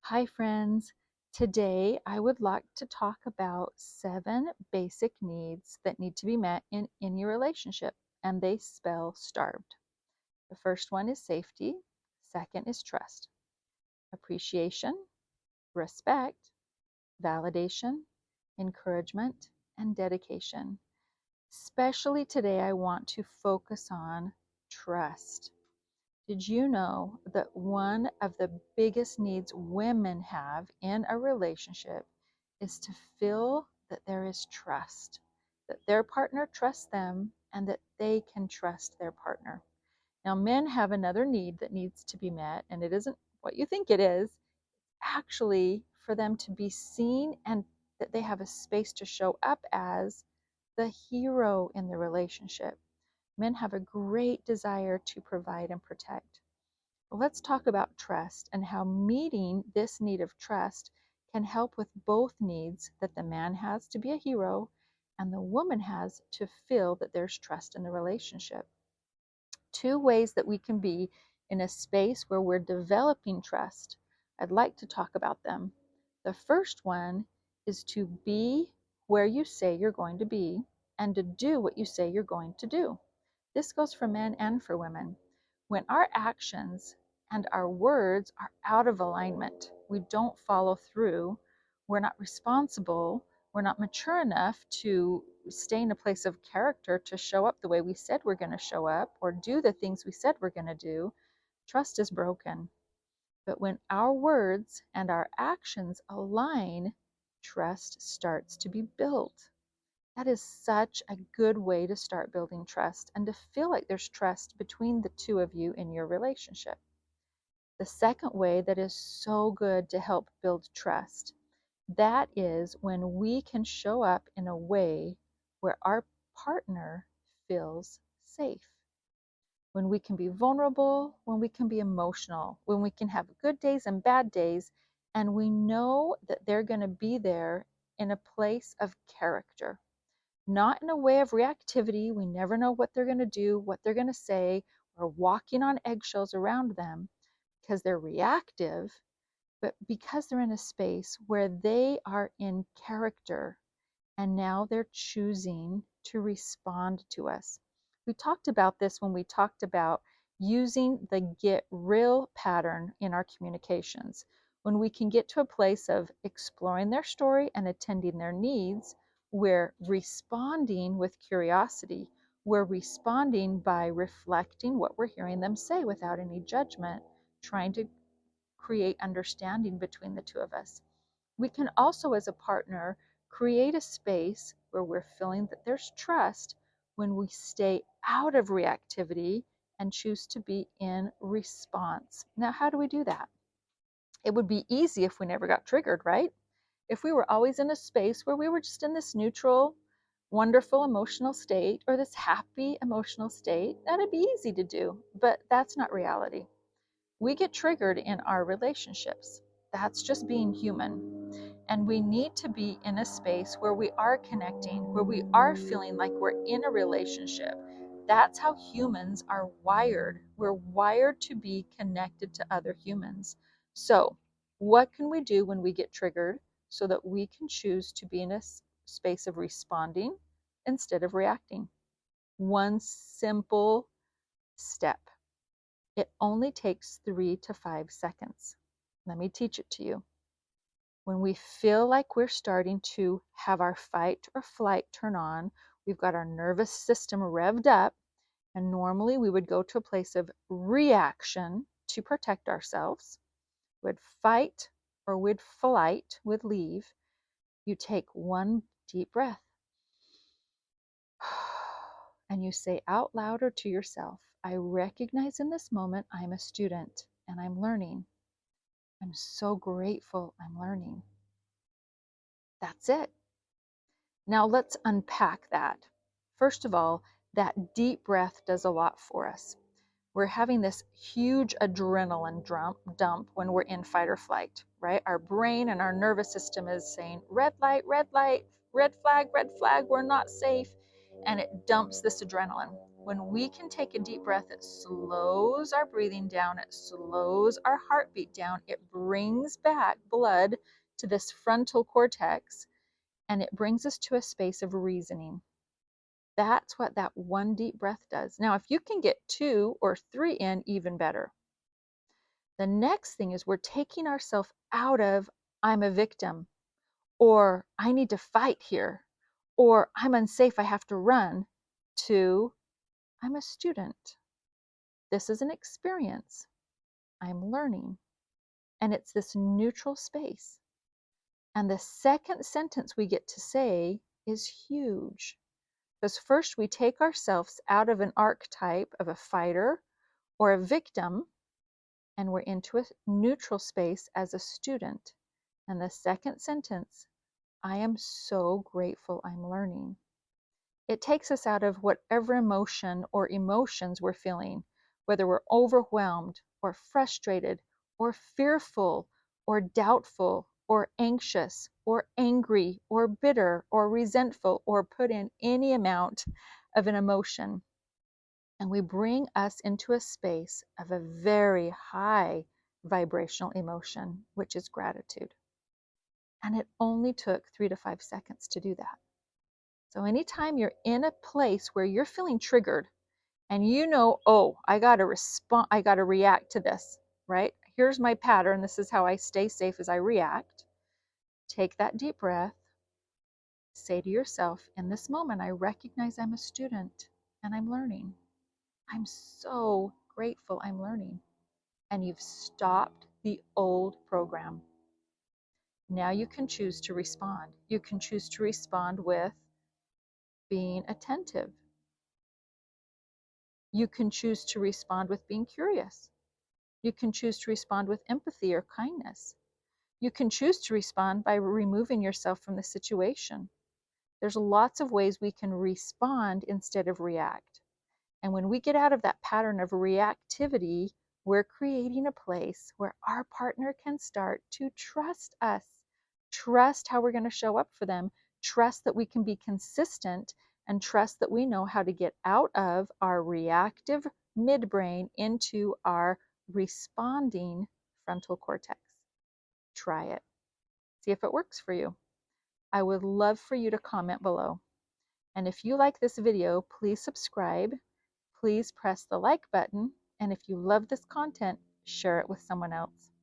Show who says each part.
Speaker 1: Hi, friends. Today, I would like to talk about 7 basic needs that need to be met in any relationship, and they spell starved. The first one is safety, second is trust, appreciation, respect, validation, encouragement, and dedication. Especially today, I want to focus on trust. Did you know that one of the biggest needs women have in a relationship is to feel that there is trust, that their partner trusts them and that they can trust their partner? Now, men have another need that needs to be met, and it isn't what you think it is. Actually, for them to be seen and that they have a space to show up as the hero in the relationship. Men have a great desire to provide and protect. Let's talk about trust and how meeting this need of trust can help with both needs that the man has to be a hero and the woman has to feel that there's trust in the relationship. 2 ways that we can be in a space where we're developing trust. I'd like to talk about them. The first one is to be where you say you're going to be and to do what you say you're going to do. This goes for men and for women. When our actions and our words are out of alignment, we don't follow through, we're not responsible, we're not mature enough to stay in a place of character to show up the way we said we're going to show up or do the things we said we're going to do, trust is broken. But when our words and our actions align, trust starts to be built. That is such a good way to start building trust and to feel like there's trust between the two of you in your relationship. The second way that is so good to help build trust, that is when we can show up in a way where our partner feels safe. When we can be vulnerable, when we can be emotional, when we can have good days and bad days, and we know that they're going to be there in a place of character. Not in a way of reactivity. We never know what they're going to do, what they're going to say. We're walking on eggshells around them because they're reactive, but because they're in a space where they are in character and now they're choosing to respond to us. We talked about this when we talked about using the get real pattern in our communications. When we can get to a place of exploring their story and attending their needs, we're responding with curiosity. We're responding by reflecting what we're hearing them say without any judgment, trying to create understanding between the two of us. We can also, as a partner, create a space where we're feeling that there's trust when we stay out of reactivity and choose to be in response. Now, how do we do that? It would be easy if we never got triggered, right? If we were always in a space where we were just in this neutral, wonderful emotional state or this happy emotional state, that'd be easy to do, but that's not reality. We get triggered in our relationships. That's just being human. And we need to be in a space where we are connecting, where we are feeling like we're in a relationship. That's how humans are wired. We're wired to be connected to other humans. So, what can we do when we get triggered so that we can choose to be in a space of responding instead of reacting? One simple step. It only takes 3 to 5 seconds. Let me teach it to you. When we feel like we're starting to have our fight or flight turn on, we've got our nervous system revved up, and normally we would go to a place of reaction to protect ourselves. We'd fight or we'd flight, we'd leave. You take one deep breath and you say out loud or to yourself, I recognize in this moment I'm a student and I'm learning. I'm so grateful I'm learning. That's it. Now let's unpack that. First of all, that deep breath does a lot for us. We're having this huge adrenaline dump when we're in fight or flight, right? Our brain and our nervous system is saying, red light, red flag, we're not safe. And it dumps this adrenaline. When we can take a deep breath, it slows our breathing down, it slows our heartbeat down, it brings back blood to this frontal cortex, and it brings us to a space of reasoning. That's what that one deep breath does. Now, if you can get 2 or 3 in, even better. The next thing is we're taking ourselves out of I'm a victim, or I need to fight here, or I'm unsafe, I have to run, to I'm a student. This is an experience. I'm learning. And it's this neutral space. And the second sentence we get to say is huge. Because first we take ourselves out of an archetype of a fighter or a victim, and we're into a neutral space as a student. And the second sentence, I am so grateful I'm learning. It takes us out of whatever emotion or emotions we're feeling, whether we're overwhelmed or frustrated or fearful or doubtful or anxious or angry or bitter or resentful, or put in any amount of an emotion. And we bring us into a space of a very high vibrational emotion, which is gratitude. And it only took 3 to 5 seconds to do that. So anytime you're in a place where you're feeling triggered and you know, oh, I got to respond, I got to react to this, right? Here's my pattern. This is how I stay safe as I react. Take that deep breath. Say to yourself, in this moment, I recognize I'm a student and I'm learning. I'm so grateful I'm learning. And you've stopped the old program. Now you can choose to respond. You can choose to respond with being attentive. You can choose to respond with being curious. You can choose to respond with empathy or kindness. You can choose to respond by removing yourself from the situation. There's lots of ways we can respond instead of react. And when we get out of that pattern of reactivity, we're creating a place where our partner can start to trust us, trust how we're going to show up for them, trust that we can be consistent, and trust that we know how to get out of our reactive midbrain into our responding frontal cortex. Try it. See if it works for you. I would love for you to comment below. And if you like this video, please subscribe. Please press the like button. And if you love this content, share it with someone else.